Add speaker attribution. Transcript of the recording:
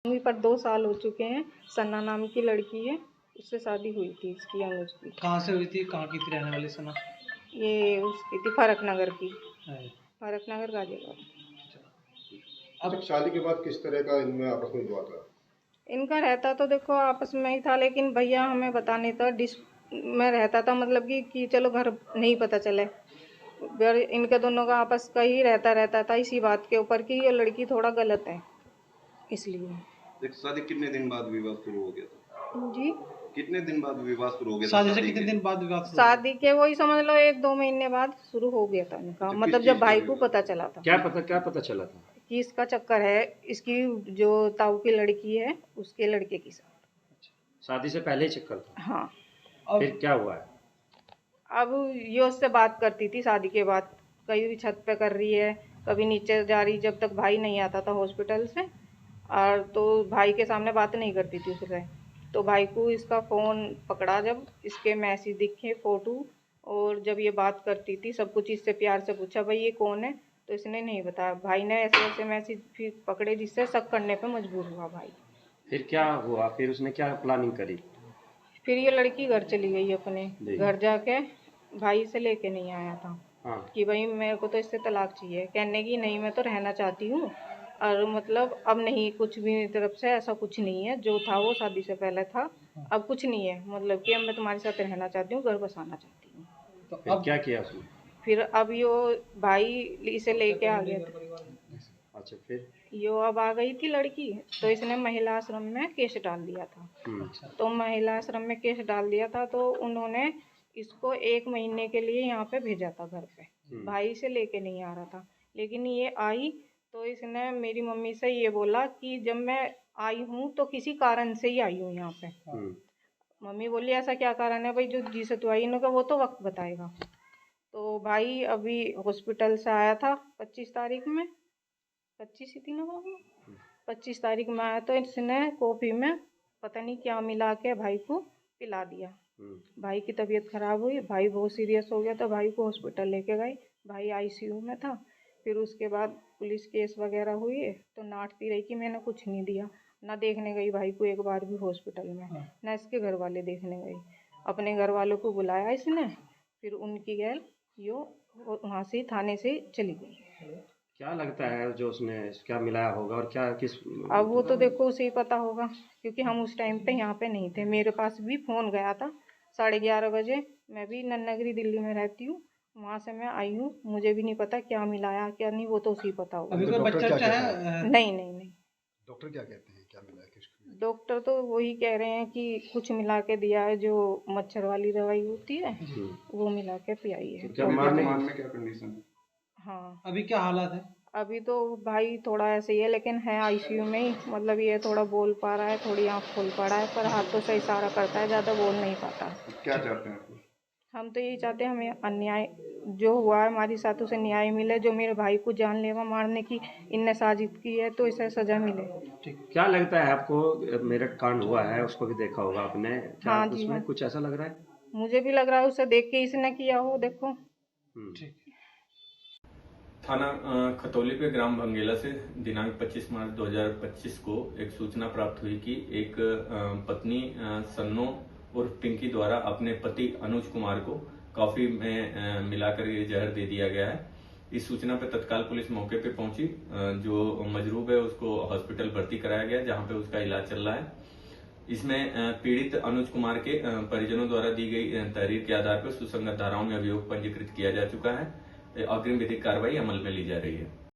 Speaker 1: Mummy पर 2 साल हो चुके हैं। सना नाम की लड़की है, उससे शादी हुई थी इसकी अनुज की।
Speaker 2: कहाँ से हुई थी, कहाँ की थी रहने वाली सना?
Speaker 1: ये उसकी थी फरक नगर की,
Speaker 2: है।
Speaker 1: फरक नगर गाजीपुर।
Speaker 3: अब शादी के बाद किस तरह का इनमें आपस में हुआ था?
Speaker 1: इनका रहता तो देखो आपस में ही था, लेकिन भैया हमें बता नहीं था। डिस में रहता था, मतलब कि चलो घर नहीं पता चले। इनके दोनों का आपस का ही रहता था इसी बात के ऊपर कि ये लड़की थोड़ा गलत है, इसलिए।
Speaker 4: शादी कितने दिन बाद विवाह शुरू हो गया था?
Speaker 1: जी,
Speaker 4: कितने दिन बाद विवाह शुरू हो गया था?
Speaker 2: शादी से कितने दिन बाद विवाह?
Speaker 1: शादी के वही समझ लो 1-2 महीने बाद शुरू हो गया था इनका। मतलब जब भाई को पता चला था।
Speaker 5: क्या पता चला था?
Speaker 1: कि इसका चक्कर है, इसकी जो ताऊ की लड़की है उसके लड़के की साथ।
Speaker 5: शादी से पहले ही चक्कर था?
Speaker 1: हाँ।
Speaker 5: फिर क्या हुआ है?
Speaker 1: अब ये उससे बात करती थी शादी के बाद, कभी भी छत पे कर रही है, कभी नीचे जा रही, जब तक भाई नहीं आता था हॉस्पिटल से। और तो भाई के सामने बात नहीं करती थी उससे। तो भाई को इसका फ़ोन पकड़ा, जब इसके मैसेज दिखे, फ़ोटो, और जब ये बात करती थी सब कुछ इससे प्यार से पूछा भाई ये कौन है, तो इसने नहीं बताया। भाई ने ऐसे ऐसे मैसेज फिर पकड़े, जिससे शक करने पे मजबूर हुआ भाई।
Speaker 5: फिर क्या हुआ? फिर उसने क्या प्लानिंग करी?
Speaker 1: फिर ये लड़की घर चली गई, अपने घर जाके भाई से लेके नहीं आया था।
Speaker 5: हाँ।
Speaker 1: कि भाई मेरे को तो इससे तलाक चाहिए, कहने की नहीं मैं तो रहना चाहती हूँ, और मतलब अब नहीं, कुछ भी मेरी तरफ से ऐसा कुछ नहीं है, जो था वो शादी से पहले था, अब कुछ नहीं है, मतलब कि अब मैं तुम्हारे साथ रहना चाहती हूँ, घर बसाना चाहती हूँ।
Speaker 5: तो अब क्या किया उसने?
Speaker 1: फिर अब यो भाई इसे लेके आ गया था।
Speaker 5: अच्छा, फिर
Speaker 1: यो अब आ गई थी लड़की, तो इसने महिला आश्रम में केस डाल दिया था। तो महिला आश्रम में केस डाल दिया था, तो उन्होंने इसको 1 महीने के लिए यहाँ पे भेजा था घर पे। भाई से लेके नहीं आ रहा था, लेकिन ये आई तो इसने मेरी मम्मी से ये बोला कि जब मैं आई हूँ तो किसी कारण से ही आई हूँ यहाँ पे। मम्मी बोली ऐसा क्या कारण है भाई जो जिसे तू आई, इन्होंने कहा वो तो वक्त बताएगा। तो भाई अभी हॉस्पिटल से आया था 25 तारीख में, 25 ही थी ना बाबू, 25 तारीख में आया, तो इसने कॉफ़ी में पता नहीं क्या मिला के भाई को पिला दिया। भाई की तबीयत खराब हुई, भाई बहुत सीरियस हो गया, तो भाई को हॉस्पिटल लेके गए। भाई आईसीयू में था। फिर उसके बाद पुलिस केस वगैरह हुई है, तो नाटती रही कि मैंने कुछ नहीं दिया। ना देखने गई भाई को एक बार भी हॉस्पिटल में, ना इसके घर वाले देखने गए। अपने घर वालों को बुलाया इसने, फिर उनकी गैल यो वहाँ से थाने से चली गई।
Speaker 5: क्या लगता है जो उसने क्या मिलाया होगा और क्या किस?
Speaker 1: अब वो तो देखो उसे ही पता होगा, क्योंकि हम उस टाइम पे यहाँ पे नहीं थे। मेरे पास भी फ़ोन गया था 11:30 बजे। मैं भी नन्नागिरी दिल्ली में रहती हूँ, वहाँ से मैं आई हूँ, मुझे भी नहीं पता क्या मिलाया क्या नहीं, वो तो उसी पता होगा।
Speaker 2: अभी कोई बच्चा है?
Speaker 1: नहीं।
Speaker 3: डॉक्टर क्या कहते हैं, क्या मिला है किसको?
Speaker 1: डॉक्टर तो वही कह रहे हैं कि कुछ मिला के दिया है, जो मच्छर वाली दवाई होती है वो मिला के पिलाई है।
Speaker 4: क्या वर्तमान में क्या कंडीशन है?
Speaker 1: हाँ,
Speaker 2: अभी क्या हालात है?
Speaker 1: अभी तो भाई थोड़ा ऐसे ही है, लेकिन है आईसीयू में ही। मतलब ये थोड़ा बोल पा रहा है, थोड़ी आँख खोल पा रहा है, पर हाथों से इशारा करता है, ज़्यादा बोल नहीं पाता।
Speaker 4: क्या चाहते हैं आप?
Speaker 1: हम तो यही चाहते हैं हमें अन्याय जो हुआ है हमारी साथ उसे न्याय मिले। जो मेरे भाई को जानलेवा मारने की इनने साजिश की है, तो इसे सजा मिले।
Speaker 5: क्या लगता है आपको? मेरठ कांड हुआ है, उसको भी देखा होगा आपने, क्या
Speaker 1: हाँ जी,
Speaker 5: उसमें
Speaker 1: हाँ।
Speaker 5: कुछ ऐसा लग रहा है?
Speaker 1: मुझे भी लग रहा है उसे देख के इसने किया हो, देखो।
Speaker 6: थाना खतौली पे ग्राम भंगेला से दिनांक 25 मार्च 2025 को एक सूचना प्राप्त हुई कि एक पत्नी सन्नो उर्फ पिंकी द्वारा अपने पति अनुज कुमार को कॉफी में मिलाकर ये जहर दे दिया गया है। इस सूचना पर तत्काल पुलिस मौके पे पहुंची। जो मजरूब है उसको हॉस्पिटल भर्ती कराया गया, जहां पे उसका इलाज चल रहा है। इसमें पीड़ित अनुज कुमार के परिजनों द्वारा दी गई तहरीर के आधार पर सुसंगत धाराओं में अभियोग पंजीकृत किया जा चुका है। अग्रिम विधिक कार्रवाई अमल में ली जा रही है।